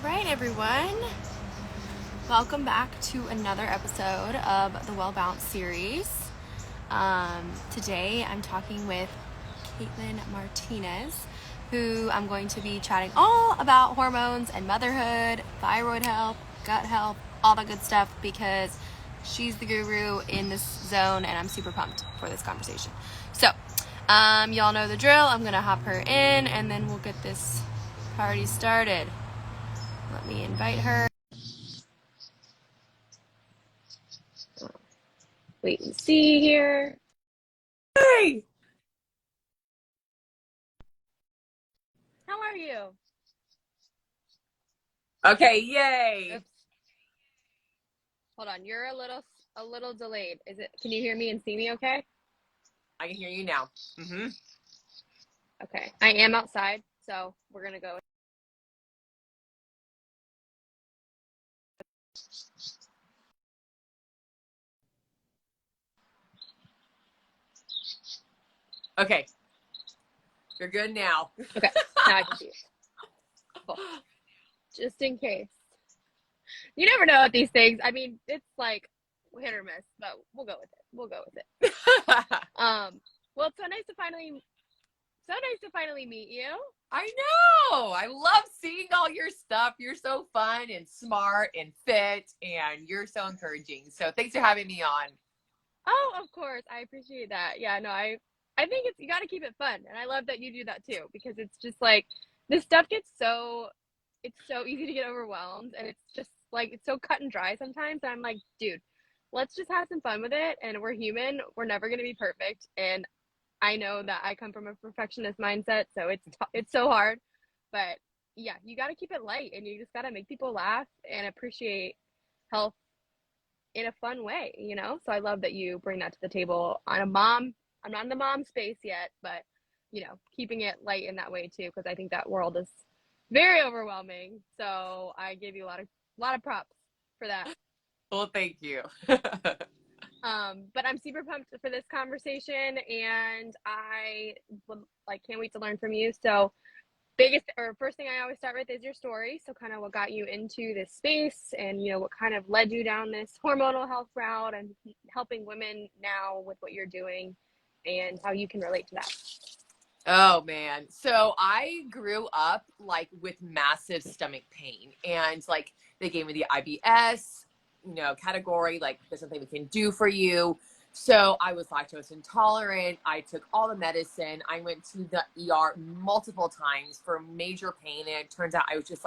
right, everyone. Welcome back to another episode of the Well Balanced series. Today I'm talking with Caitlin Martinez, who I'm going to be chatting all about hormones and motherhood, thyroid health, gut health, all that good stuff, because she's the guru in this zone and I'm super pumped for this conversation. So, y'all know the drill. I'm going to hop her in and then we'll get this party started. Let me invite her. Wait and see here. Hey! How are you? Okay, yay! Oops. Hold on, you're a little delayed. Is it? Can you hear me and see me? Okay. I can hear you now. Okay. I am outside, so we're gonna go. Okay, you're good now. Okay. Now I can see you. Cool. Just in case. You never know with these things. I mean, it's like hit or miss, but we'll go with it. We'll go with it. Well, it's so nice to finally meet you. I know! I love seeing all your stuff. You're so fun and smart and fit, and you're so encouraging. So thanks for having me on. Oh, of course. I appreciate that. Yeah, no, I think you got to keep it fun. And I love that you do that too, because it's just like this stuff it's so easy to get overwhelmed, and it's just like it's so cut and dry sometimes. And I'm like, dude, let's just have some fun with it, and we're human. We're never going to be perfect. And I know that I come from a perfectionist mindset, so it's so hard. But yeah, you got to keep it light, and you just got to make people laugh and appreciate health in a fun way, you know? So I love that you bring that to the table. I'm not in the mom space yet, but keeping it light in that way too, because I think that world is very overwhelming. So I give you a lot of props for that. Well, thank you. But I'm super pumped for this conversation, and I can't wait to learn from you. So first thing I always start with is your story. So kind of what got you into this space, and what kind of led you down this hormonal health route and helping women now with what you're doing, and how you can relate to that. Oh man. So I grew up with massive stomach pain, and they gave me the IBS, category, there's something we can do for you. So I was lactose intolerant. I took all the medicine. I went to the ER multiple times for major pain, and it turns out I was just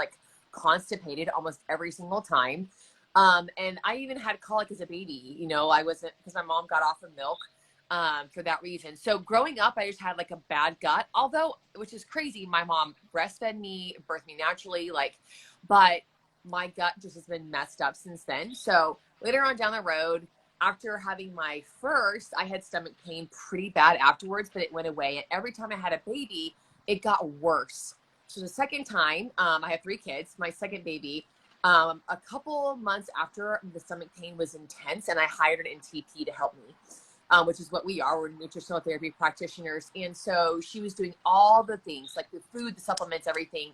constipated almost every single time. And I even had colic as a baby. I wasn't, because my mom got off of milk for that reason. So growing up, I just had a bad gut, although, which is crazy. My mom breastfed me, birthed me naturally, but my gut just has been messed up since then. So later on down the road, after having my first, I had stomach pain pretty bad afterwards, but it went away. And every time I had a baby, it got worse. So the second time, I have 3 kids, my second baby, a couple months after, the stomach pain was intense, and I hired an NTP to help me. Which is what we are. We're nutritional therapy practitioners. And so she was doing all the things, like the food, the supplements, everything.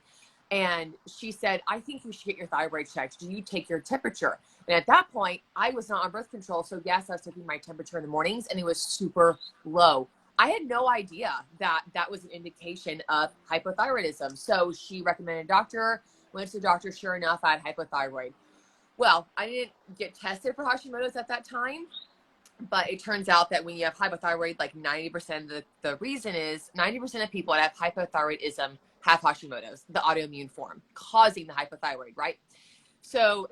And she said, I think you should get your thyroid checked. Do you take your temperature? And at that point, I was not on birth control. So yes, I was taking my temperature in the mornings, and it was super low. I had no idea that that was an indication of hypothyroidism. So she recommended a doctor, went to the doctor. Sure enough, I had hypothyroid. Well, I didn't get tested for Hashimoto's at that time. But it turns out that when you have hypothyroid, 90% of the reason is 90% of people that have hypothyroidism have Hashimoto's, the autoimmune form, causing the hypothyroid, right? So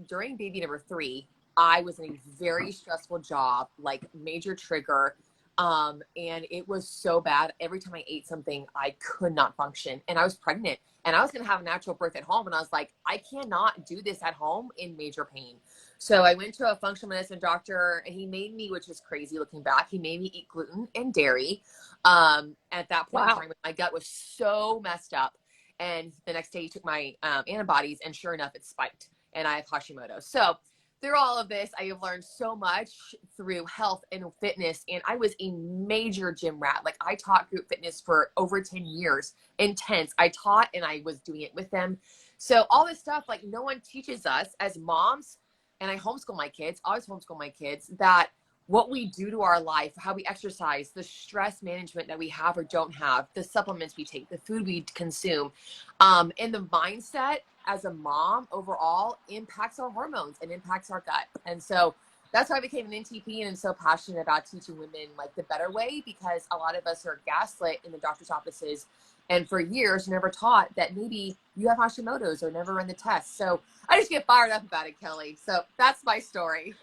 during baby number 3, I was in a very stressful job, major trigger. And it was so bad. Every time I ate something, I could not function. And I was pregnant, and I was going to have a natural birth at home. And I was like, I cannot do this at home in major pain. So I went to a functional medicine doctor, and he made me, which is crazy looking back, he made me eat gluten and dairy. At that point in time, my gut was so messed up. And the next day he took my antibodies, and sure enough, it spiked, and I have Hashimoto. So through all of this, I have learned so much through health and fitness. And I was a major gym rat. I taught group fitness for over 10 years, intense. I taught, and I was doing it with them. So all this stuff, like no one teaches us as moms, and I homeschool my kids, always homeschool my kids, that what we do to our life, how we exercise, the stress management that we have or don't have, the supplements we take, the food we consume, and the mindset as a mom overall impacts our hormones and impacts our gut. And so that's why I became an NTP, and I'm so passionate about teaching women like the better way, because a lot of us are gaslit in the doctor's offices and for years never taught that maybe you have Hashimoto's or never run the test. So I just get fired up about it, Kelly. So that's my story.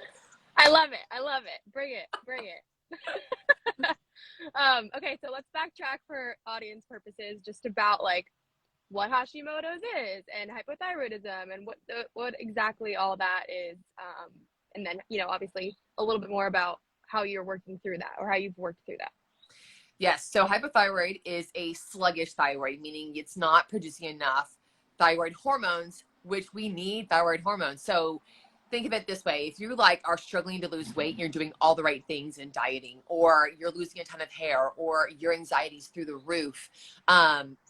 I love it. I love it. Bring it. Bring it. Okay, so let's backtrack for audience purposes just about like what Hashimoto's is and hypothyroidism and what exactly all that is. And then, you know, obviously a little bit more about how you're working through that or how you've worked through that. Yes. So hypothyroid is a sluggish thyroid, meaning it's not producing enough thyroid hormones, which we need thyroid hormones. So think of it this way. If you like are struggling to lose weight, you're doing all the right things in dieting, or you're losing a ton of hair, or your anxiety's through the roof,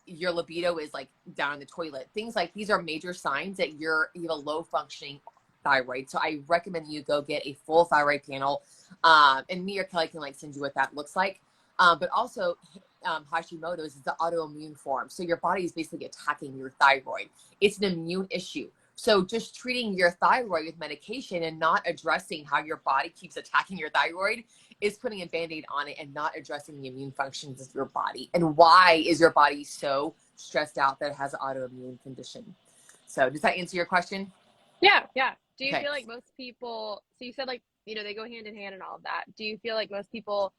your libido is like down in the toilet. Things like these are major signs that you have a low functioning thyroid. So I recommend you go get a full thyroid panel. And me or Kelly can like send you what that looks like. But also Hashimoto's is the autoimmune form. So your body is basically attacking your thyroid. It's an immune issue. So just treating your thyroid with medication and not addressing how your body keeps attacking your thyroid is putting a Band-Aid on it and not addressing the immune functions of your body. And why is your body so stressed out that it has an autoimmune condition? So does that answer your question? Yeah, yeah. Do you Okay. feel like most people, so you said like, you know, they go hand in hand and all of that. Do you feel like most people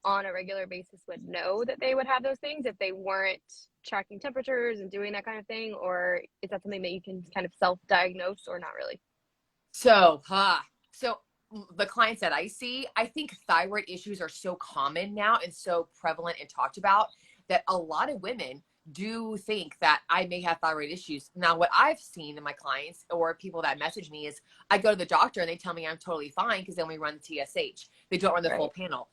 on a regular basis would know that they would have those things if they weren't tracking temperatures and doing that kind of thing? Or is that something that you can kind of self-diagnose or not really? So the clients that I see, I think thyroid issues are so common now and so prevalent and talked about that a lot of women do think that I may have thyroid issues. Now, what I've seen in my clients or people that message me is I go to the doctor and they tell me I'm totally fine because then we run the TSH. They don't run the full Right. panel.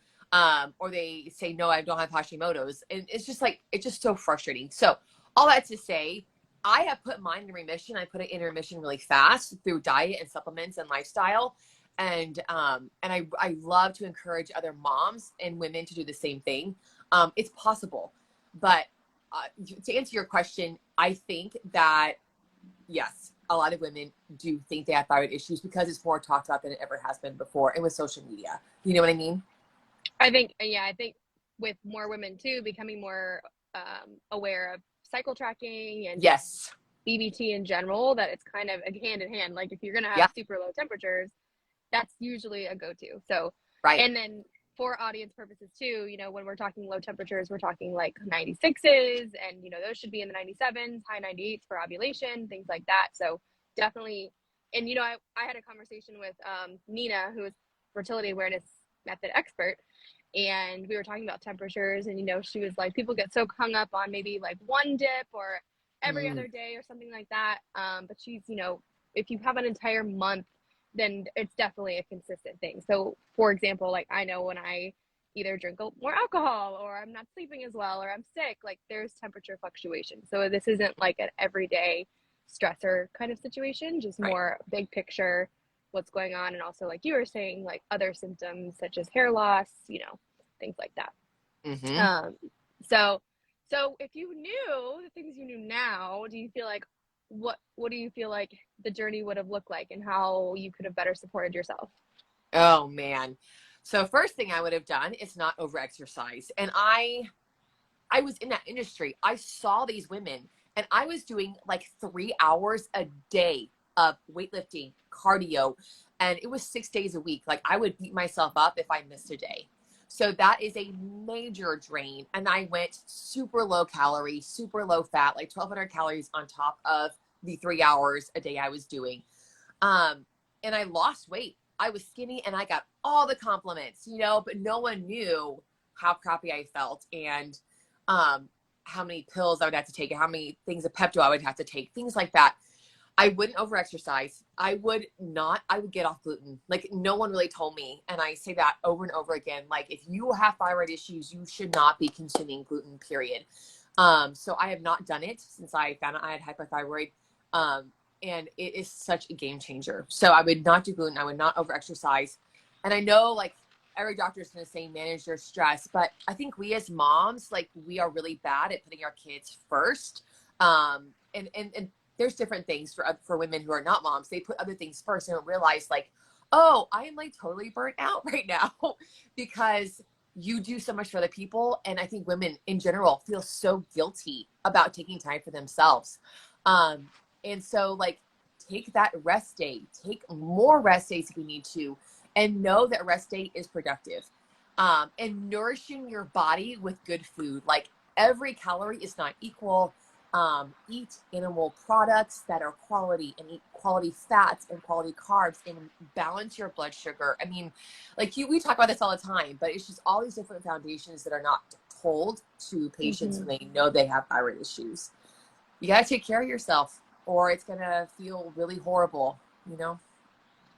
Or they say, no, I don't have Hashimoto's. And it's just like, it's just so frustrating. So all that to say, I have put mine in remission. I put it in remission really fast through diet and supplements and lifestyle. And I love to encourage other moms and women to do the same thing. It's possible. But to answer your question, I think that, yes, a lot of women do think they have thyroid issues because it's more talked about than it ever has been before. And with social media, you know what I mean? I think, yeah, I think with more women too becoming more aware of cycle tracking and just Yes. BBT in general, that it's kind of a hand in hand. Like if you're going to have Yeah. super low temperatures, that's usually a go-to. So, Right. and then for audience purposes too, you know, when we're talking low temperatures, we're talking like 96s and, you know, those should be in the 97s, high 98s for ovulation, things like that. So definitely, and, you know, I had a conversation with Nina, who is fertility awareness method expert, and we were talking about temperatures, and, you know, she was like, people get so hung up on maybe like one dip or every Mm, other day or something like that. But she's, you know, if you have an entire month, then it's definitely a consistent thing. So for example, like I know when I either drink more alcohol or I'm not sleeping as well or I'm sick, like there's temperature fluctuation. So this isn't like an everyday stressor kind of situation, just right. more big picture what's going on. And also like you were saying, like other symptoms such as hair loss, you know, things like that. Mm-hmm. Um, so so if you knew the things you knew now, do you feel like what do you feel like the journey would have looked like and how you could have better supported yourself? Oh man. So first thing I would have done is not over exercise. And I was in that industry. I saw these women and I was doing like 3 hours a day of weightlifting, cardio, and it was 6 days a week. Like I would beat myself up if I missed a day. So that is a major drain. And I went super low calorie, super low fat, like 1,200 calories on top of the 3 hours a day I was doing. Um, and I lost weight. I was skinny and I got all the compliments, you know, but no one knew how crappy I felt and how many pills I would have to take and how many things of Pepto I would have to take, things like that. I wouldn't over exercise. I would get off gluten. Like no one really told me. And I say that over and over again. Like if you have thyroid issues, you should not be consuming gluten, period. So I have not done it since I found out I had hypothyroid. Um, and it is such a game changer. So I would not do gluten. I would not over exercise. And I know like every doctor is going to say manage your stress, but I think we as moms, like we are really bad at putting our kids first. And there's different things for women who are not moms. They put other things first and don't realize like, oh, I am like totally burnt out right now because you do so much for other people. And I think women in general feel so guilty about taking time for themselves. Um, and so like take that rest day, take more rest days if you need to, and know that rest day is productive. And nourishing your body with good food. Like every calorie is not equal. Eat animal products that are quality and eat quality fats and quality carbs and balance your blood sugar. I mean, like we talk about this all the time, but it's just all these different foundations that are not told to patients Mm-hmm. when they know they have thyroid issues. You got to take care of yourself or it's going to feel really horrible, you know?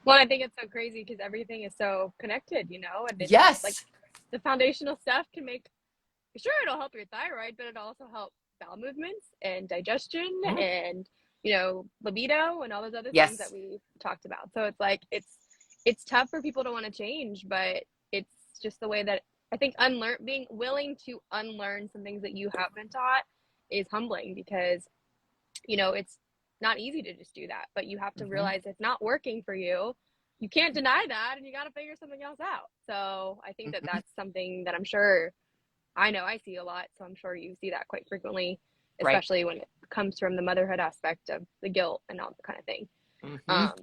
Well, I think it's so crazy because everything is so connected, and it's like Yes. the foundational stuff can make, sure, it'll help your thyroid, but it'll also help bowel movements and digestion Mhm. and, libido and all those other things that Yes. we talked about. So it's like, it's tough for people to want to change, but it's just the way that I think being willing to unlearn some things that you have been taught is humbling because, it's not easy to just do that, but you have to Hmm. realize it's not working for you. You can't deny that and you got to figure something else out. So I think that Hmm. that's something that I'm sure I know I see a lot. So I'm sure you see that quite frequently, Right. especially when it comes from the motherhood aspect of the guilt and all that kind of thing. Hmm. Um,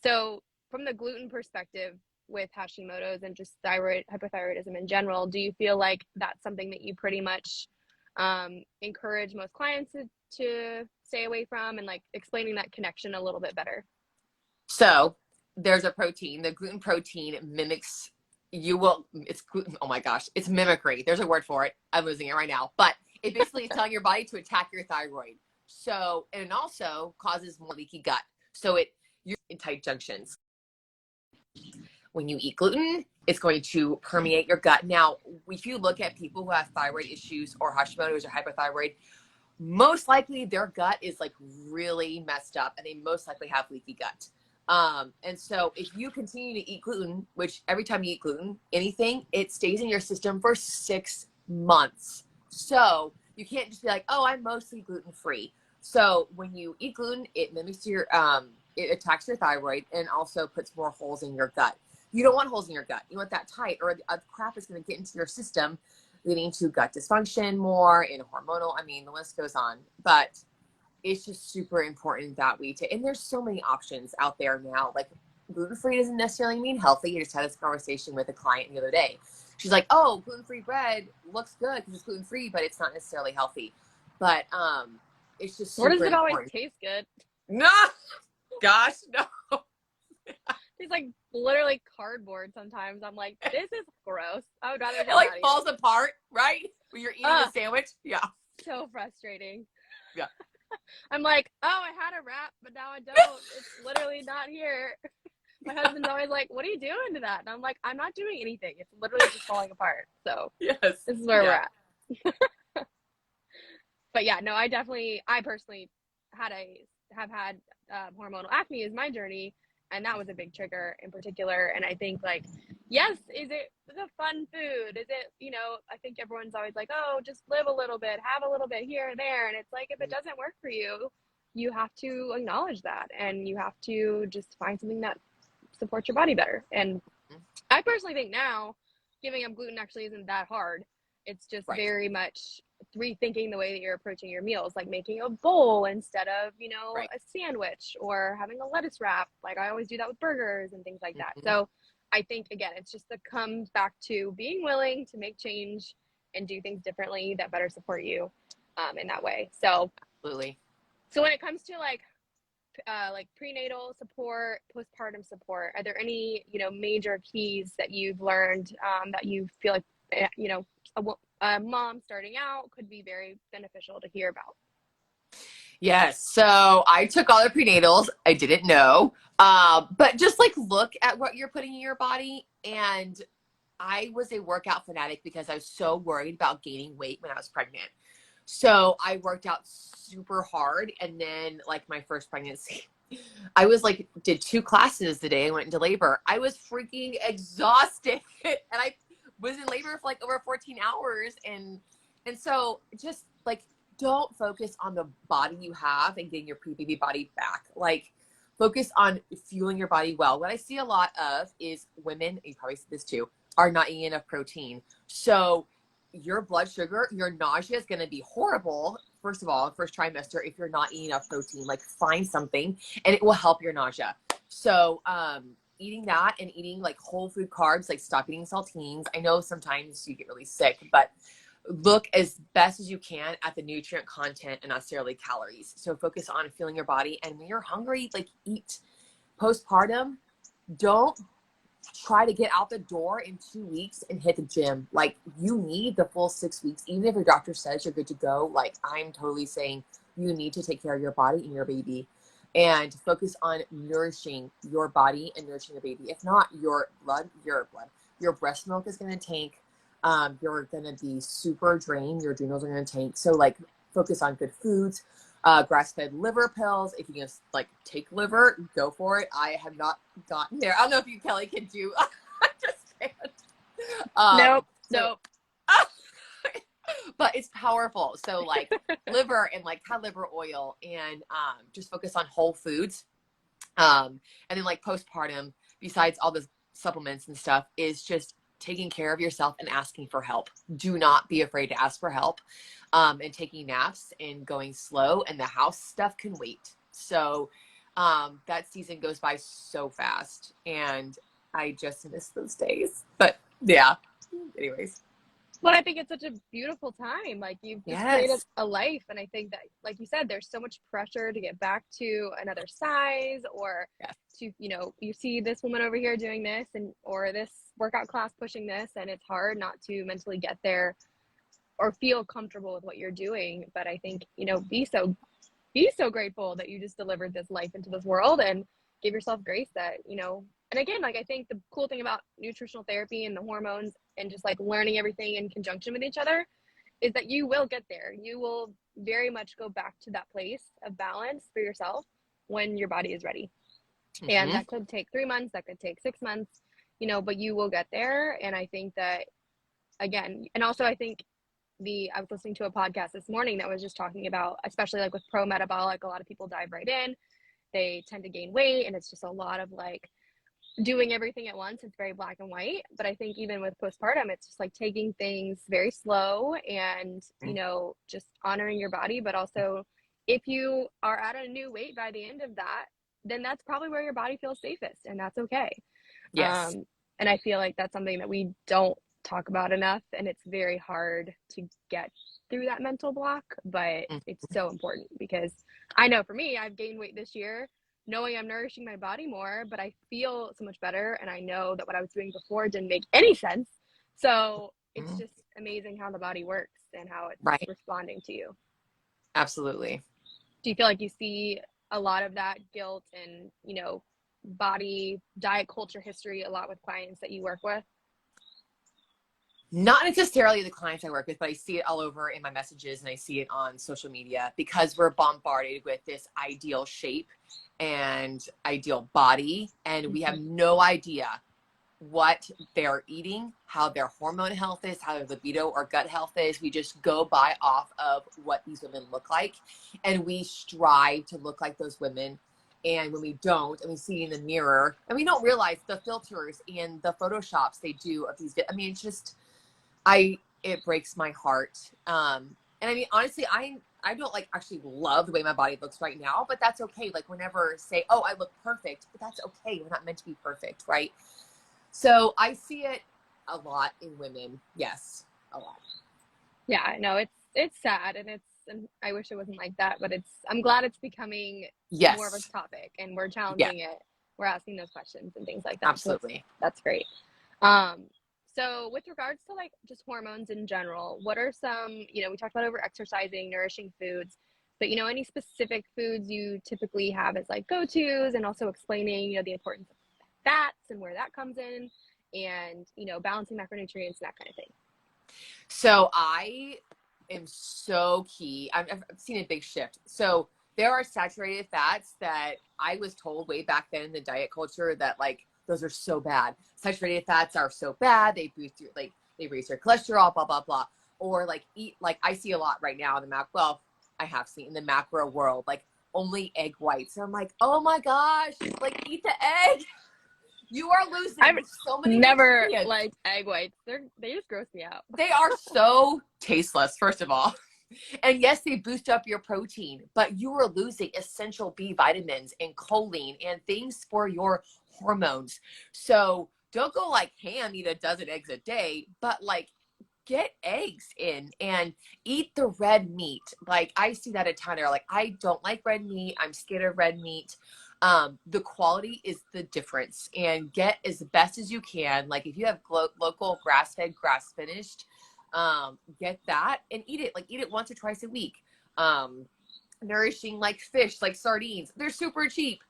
so from the gluten perspective with Hashimoto's and just hypothyroidism in general, do you feel like that's something that you pretty much encourage most clients to stay away from and like explaining that connection a little bit better? So there's a protein, the gluten protein mimics, it's gluten, oh my gosh, it's mimicry. There's a word for it. I'm losing it right now. But it basically is telling your body to attack your thyroid. So, and it also causes more leaky gut. So you're in tight junctions. When you eat gluten, it's going to permeate your gut. Now, if you look at people who have thyroid issues or Hashimoto's or hypothyroid, most likely their gut is like really messed up and they most likely have leaky gut. And so if you continue to eat gluten, which every time you eat gluten, anything, it stays in your system for 6 months. So you can't just be like, oh, I'm mostly gluten free. So when you eat gluten, it mimics it attacks your thyroid and also puts more holes in your gut. You don't want holes in your gut. You want that tight, or the crap is going to get into your system, leading to gut dysfunction more and hormonal. I mean, the list goes on, but it's just super important that we take, and there's so many options out there now. Like gluten-free doesn't necessarily mean healthy. I just had this conversation with a client the other day. She's like, oh, gluten-free bread looks good because it's gluten-free, but it's not necessarily healthy. But it's just Or does super it always important. taste good? No, gosh, no. It's like literally cardboard sometimes. I'm like, this is gross. I would rather It just like not eat falls it. apart, right? When you're eating the Ugh, sandwich. Yeah. so frustrating. Yeah. I'm like, oh, I had a wrap, but now I don't. It's literally not here. My husband's always like, what are you doing to that? And I'm like, I'm not doing anything. It's literally just falling apart. So Yes. this is where we're Yeah. at. But yeah, no, I personally have had hormonal acne is my journey, and that was a big trigger in particular. And I think like, yes, is it the fun food? Is it, I think everyone's always like, oh, just live a little bit, have a little bit here and there. And it's like, if it doesn't work for you, you have to acknowledge that, and you have to just find something that supports your body better. And I personally think now giving up gluten actually isn't that hard. It's just Right. very much rethinking the way that you're approaching your meals, like making a bowl instead of, Right. a sandwich, or having a lettuce wrap. Like I always do that with burgers and things like that. Mm-hmm. So I think, again, it's just that comes back to being willing to make change and do things differently that better support you in that way. Absolutely. So when it comes to like prenatal support, postpartum support, are there any, major keys that you've learned that you feel like, a mom starting out could be very beneficial to hear about? Yes. So I took all the prenatals. I didn't know. But just like look at what you're putting in your body. And I was a workout fanatic because I was so worried about gaining weight when I was pregnant. So I worked out super hard. And then like my first pregnancy, I was like, did 2 classes the day I went into labor. I was freaking exhausted. And I was in labor for like over 14 hours. And so just like, don't focus on the body you have and getting your pre-baby body back. Like focus on fueling your body well. What I see a lot of is women, you probably see this too, are not eating enough protein. So your blood sugar, your nausea is going to be horrible. First of all, first trimester, if you're not eating enough protein, like find something and it will help your nausea. So, eating that and eating like whole food carbs, like stop eating saltines. I know sometimes you get really sick, but look as best as you can at the nutrient content and not necessarily calories. So focus on fueling your body. And when you're hungry, like eat. Postpartum, don't try to get out the door in 2 weeks and hit the gym. Like you need the full 6 weeks. Even if your doctor says you're good to go, like I'm totally saying you need to take care of your body and your baby and focus on nourishing your body and nourishing your baby. If not, your breast milk is going to tank. You're going to be super drained. Your adrenals are going to tank. So like focus on good foods, grass-fed liver pills. If you can like take liver, go for it. I have not gotten there. I don't know if you, Kelly, can do. I just can't. Nope, So, nope. but it's powerful. So like liver and like cod liver oil and just focus on whole foods. And then like postpartum, besides all the supplements and stuff, is just taking care of yourself and asking for help. Do not be afraid to ask for help. And taking naps and going slow, and the house stuff can wait. So that season goes by so fast and I just miss those days. But yeah, anyways. Well, I think it's such a beautiful time. Like you've just created Yes. a life. And I think that, like you said, there's so much pressure to get back to another size or Yes. to, you see this woman over here doing this and or this workout class pushing this, and it's hard not to mentally get there or feel comfortable with what you're doing. But I think, be so grateful that you just delivered this life into this world and give yourself grace that, and again, like I think the cool thing about nutritional therapy and the hormones and just like learning everything in conjunction with each other is that you will get there. You will very much go back to that place of balance for yourself when your body is ready. And Mm-hmm. that could take 3 months, that could take 6 months, but you will get there. And I think that, again, and also I think I was listening to a podcast this morning that was just talking about, especially like with pro metabolic, a lot of people dive right in. They tend to gain weight, and it's just a lot of like doing everything at once. It's very black and white. But I think even with postpartum, it's just like taking things very slow and, just honoring your body. But also, if you are at a new weight by the end of that, then that's probably where your body feels safest, and that's okay. Yes. And I feel like that's something that we don't talk about enough, and it's very hard to get through that mental block, but it's so important because I know for me, I've gained weight this year knowing I'm nourishing my body more, but I feel so much better, and I know that what I was doing before didn't make any sense. So it's Mm-hmm. just amazing how the body works and how it's Right. responding to you. Absolutely. Do you feel like you see a lot of that guilt and, body diet culture history a lot with clients that you work with? Not necessarily the clients I work with, but I see it all over in my messages and I see it on social media because we're bombarded with this ideal shape and ideal body, and we have no idea what they're eating, how their hormone health is, how their libido or gut health is. We just go by off of what these women look like, and we strive to look like those women. And when we don't, and we see in the mirror, and we don't realize the filters and the photoshops they do of these, I mean, it's just, it breaks my heart. And I mean, honestly, I don't like actually love the way my body looks right now, but that's okay. Like we're never say, oh, I look perfect, but that's okay. We're not meant to be perfect. Right. So I see it a lot in women. Yes. A lot. Yeah, I know it's sad, and I wish it wasn't like that, but I'm glad it's becoming more of a Yes. topic and we're Yeah, challenging it. We're asking those questions and things like that. So absolutely. that's great. Um, so with regards to like just hormones in general, what are some, we talked about over exercising, nourishing foods, but any specific foods you typically have as like go-tos, and also explaining, the importance of fats and where that comes in, and, balancing macronutrients, that kind of thing. So I am so key. I've seen a big shift. So there are saturated fats that I was told way back then in the diet culture that like those are so bad. Saturated fats are so bad. They boost your like they raise your cholesterol, blah blah blah. Or like eat like I see a lot right now in the well, I have seen in the macro world like only egg whites. And I'm like, oh my gosh, like eat the egg. You are I've losing so many never nutrients. liked egg whites. They just gross me out. They are so tasteless, first of all. And yes, they boost up your protein, but you are losing essential B vitamins and choline and things for your hormones. So don't go like ham, eat a dozen eggs a day, but like get eggs in and eat the red meat. Like I see that a ton. They're like, I don't like red meat. I'm scared of red meat. The quality is the difference, and get as best as you can. Like if you have local grass-fed, grass-finished, get that and eat it. Like eat it once or twice a week. Nourishing like fish, like sardines. They're super cheap,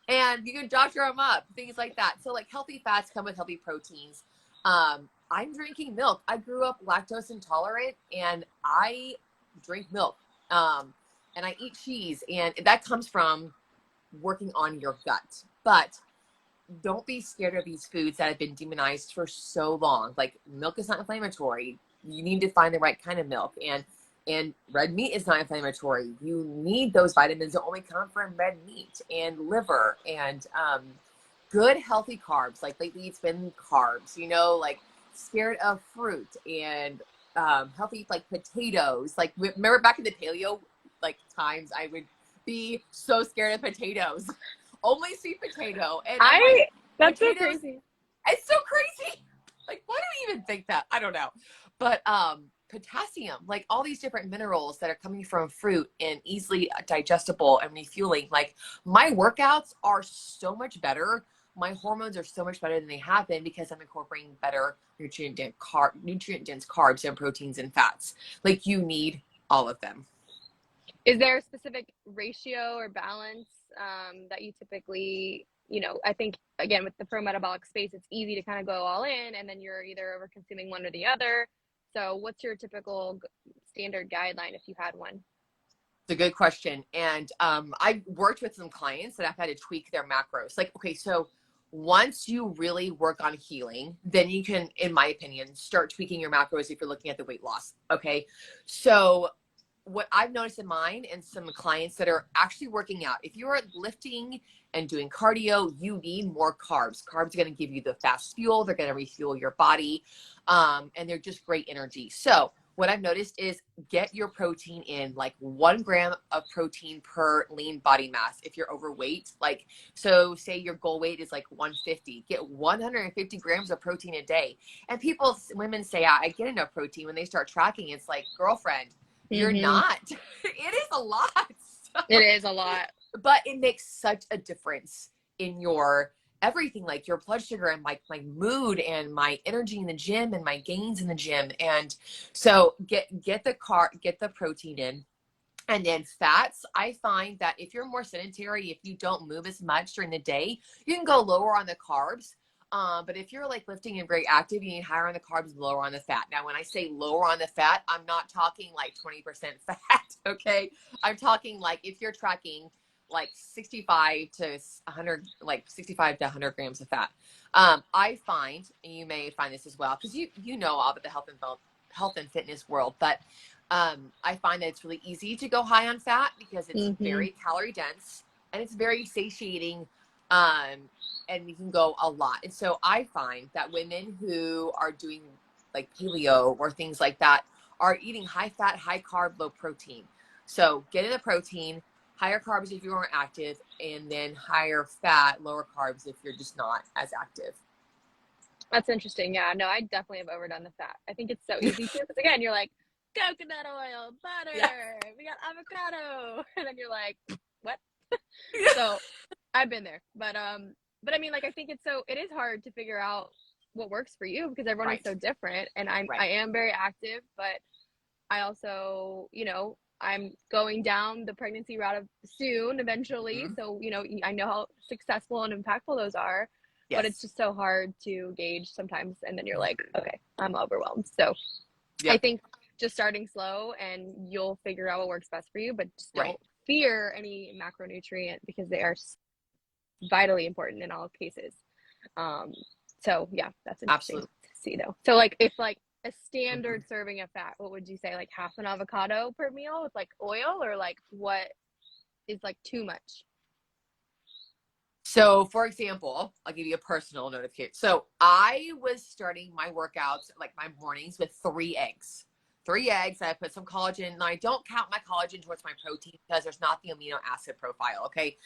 and you can doctor them up. Things like that. So like healthy fats come with healthy proteins. I'm drinking milk. I grew up lactose intolerant, and I drink milk. And I eat cheese, and that comes from working on your gut. But don't be scared of these foods that have been demonized for so long. Like milk is not inflammatory. You need to find the right kind of milk, and red meat is not inflammatory. You need those vitamins that only come from red meat and liver and good healthy carbs. Like lately it's been carbs, like scared of fruit and healthy like potatoes. Like remember back in the paleo like times, I would be so scared of potatoes. Only sweet potato, and I'm like, That's so potatoes. crazy. It's so crazy. Like, why do we even think that? I don't know. But potassium, like all these different minerals that are coming from fruit and easily digestible and refueling. Like my workouts are so much better. My hormones are so much better than they have been because I'm incorporating better nutrient-dense carbs and proteins and fats. Like you need all of them. Is there a specific ratio or balance that you typically, I think again with the pro metabolic space, it's easy to kind of go all in and then you're either over consuming one or the other. So what's your typical standard guideline if you had one? It's a good question. And I've worked with some clients that I've had to tweak their macros. Like, okay, so once you really work on healing, then you can, in my opinion, start tweaking your macros if you're looking at the weight loss. Okay. So what I've noticed in mine and some clients that are actually working out, if you're lifting and doing cardio, you need more carbs. Carbs are going to give you the fast fuel. They're going to refuel your body. And they're just great energy. So what I've noticed is get your protein in, like 1 gram of protein per lean body mass. If you're overweight, like, so say your goal weight is like 150, get 150 grams of protein a day. And women say, I get enough protein. When they start tracking, it's like, girlfriend, you're Mm-hmm. not. It is a lot. It is a lot. But it makes such a difference in your everything, like your blood sugar and like my mood and my energy in the gym and my gains in the gym. And so get the protein in. And then fats, I find that if you're more sedentary, if you don't move as much during the day, you can go lower on the carbs. But if you're like lifting and very active, you need higher on the carbs, lower on the fat. Now, when I say lower on the fat, I'm not talking like 20% fat, okay? I'm talking like if you're tracking like 65 to 100, like 65 to 100 grams of fat. I find, and you may find this as well, because you know all about the health and fitness world, but I find that it's really easy to go high on fat because it's Mm-hmm. very calorie dense and it's very satiating. And you can go a lot. And so I find that women who are doing like paleo or things like that are eating high fat, high carb, low protein. So get in the protein, higher carbs if you aren't active, and then higher fat, lower carbs if you're just not as active. That's interesting. Yeah, no, I definitely have overdone the fat. I think it's so easy too, because again, you're like coconut oil, Yeah. butter, we got avocado, and then you're like, what? Yeah. So I've been there, but I mean, like, I think it is hard to figure out what works for you because everyone is Right. so different. And I Right. am very active, but I also, I'm going down the pregnancy route of soon, eventually. Mm-hmm. So, I know how successful and impactful those are, but it's Yes. just so hard to gauge sometimes. And then you're like, okay, I'm overwhelmed. So I Yep. think just starting slow and you'll figure out what works best for you, but just Right. don't fear any macronutrient because they are vitally important in all cases. Um, so yeah, that's interesting Absolutely. to see though. So like if like a Mhm. standard serving of fat, what would you say? Like half an avocado per meal with like oil, or like what is like too much? So, for example, I'll give you a personal notification. So, I was starting my workouts, like my mornings, with 3 eggs. 3 eggs. I put some collagen, and I don't count my collagen towards my protein because there's not the amino acid profile. Okay.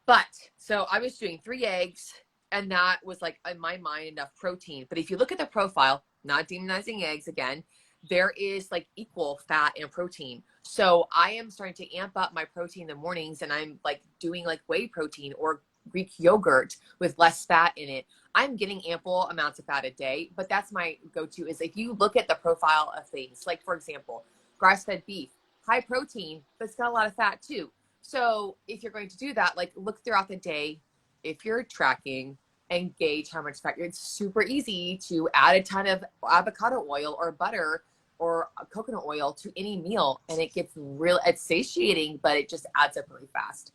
But so I was doing 3 eggs, and that was like in my mind enough protein. But if you look at the profile, not demonizing eggs again, there is like equal fat and protein. So I am starting to amp up my protein in the mornings, and I'm like doing like whey protein or Greek yogurt with less fat in it. I'm getting ample amounts of fat a day, but that's my go-to is if you look at the profile of things, like for example, grass-fed beef, high protein, but it's got a lot of fat too. So if you're going to do that, like look throughout the day, if you're tracking and gauge how much fat it's super easy to add a ton of avocado oil or butter or coconut oil to any meal. And it gets real, it's satiating, but it just adds up really fast.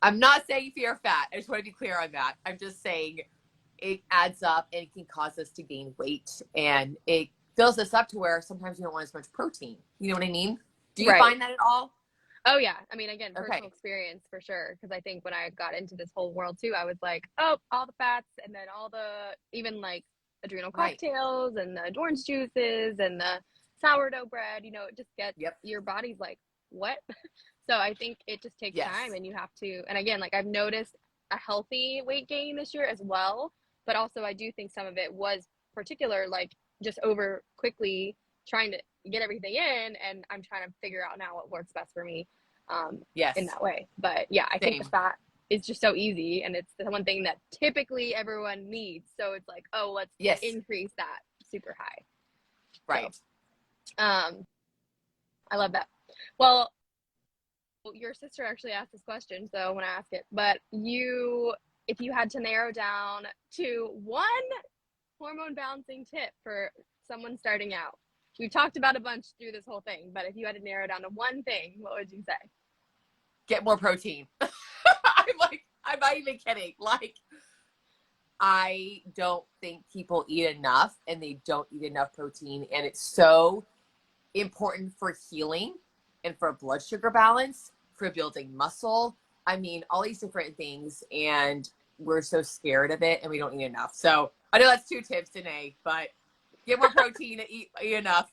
I'm not saying fear fat. I just want to be clear on that. I'm just saying it adds up and it can cause us to gain weight. And it fills us up to where sometimes we don't want as much protein. You know what I mean? Do you Right. find that at all? Oh yeah. I mean, again, personal Okay. experience for sure. Because I think when I got into this whole world too, I was like, oh, all the fats, and then all the even like adrenal Right. cocktails and the orange juices and the sourdough bread. You know, it just gets Yep. your body's like, what? So I think it just takes time, Yes. and you have to. And again, like I've noticed a healthy weight gain this year as well, but also I do think some of it was particular, like just over quickly trying to get everything in, and I'm trying to figure out now what works best for me um, in Yes. that way. But yeah, I think the Same. fat is just so easy, and it's the one thing that typically everyone needs. So it's like, oh, let's Yes. increase that super high. So Right. um, I love that. Well, your sister actually asked this question, so I want to ask it. But if you had to narrow down to one hormone balancing tip for someone starting out, we talked about a bunch through this whole thing, but if you had to narrow down to one thing, what would you say? Get more protein. I'm not even kidding. Like, I don't think people eat enough and they don't eat enough protein. And it's so important for healing and for blood sugar balance, for building muscle. I mean, all these different things. And we're so scared of it and we don't eat enough. So I know that's 2 tips today, but get more protein and eat enough.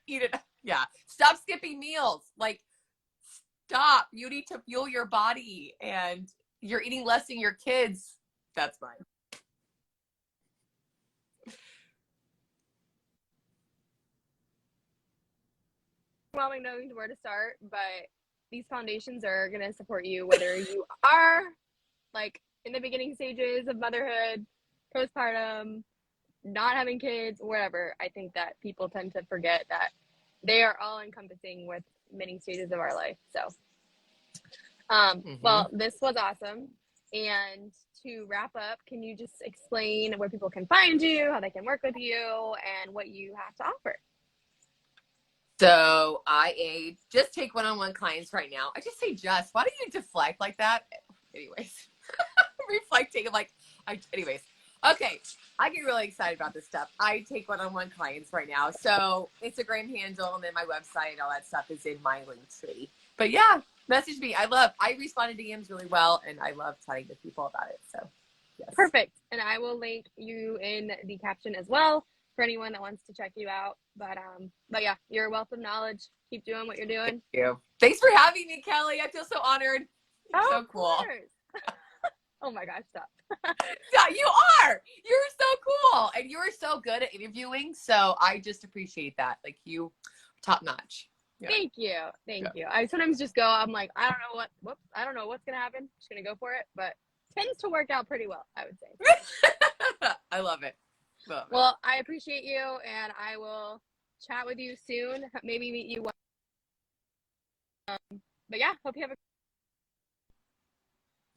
Eat it. Yeah. Stop skipping meals. Like, stop. You need to fuel your body and you're eating less than your kids. That's fine. Overwhelming knowing where to start, but these foundations are going to support you whether you are like in the beginning stages of motherhood, postpartum, not having kids, whatever. I think that people tend to forget that they are all encompassing with many stages of our life. So, Mm-hmm. well, this was awesome. And to wrap up, can you just explain where people can find you, how they can work with you, and what you have to offer? So I just take one-on-one clients right now. I just say just. Why do you deflect like that? Anyways, reflecting like anyways. Okay, I get really excited about this stuff. I take one-on-one clients right now. So Instagram handle and then my website and all that stuff is in my link tree. But yeah, message me. I respond to DMs really well and I love chatting with people about it. So yes. Perfect. And I will link you in the caption as well for anyone that wants to check you out. But yeah, you're a wealth of knowledge. Keep doing what you're Thank doing. you. Thanks for having me, Kelly. I feel so honored. You're Oh, so of cool. course. Oh my gosh, stop. Yeah, you are. You're so cool. And you are so good at interviewing. So I just appreciate that. Like you top notch. Yeah. Thank you. Yeah. Thank you. I sometimes just go, I'm like, I don't know I don't know what's gonna happen. Just gonna go for it. But tends to work out pretty well, I would say. I love it. Love it. Well, I appreciate you and I will chat with you soon. Maybe meet you. But yeah, hope you have a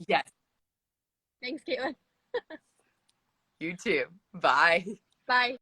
Yes. thanks, Caitlin. You too. Bye. Bye.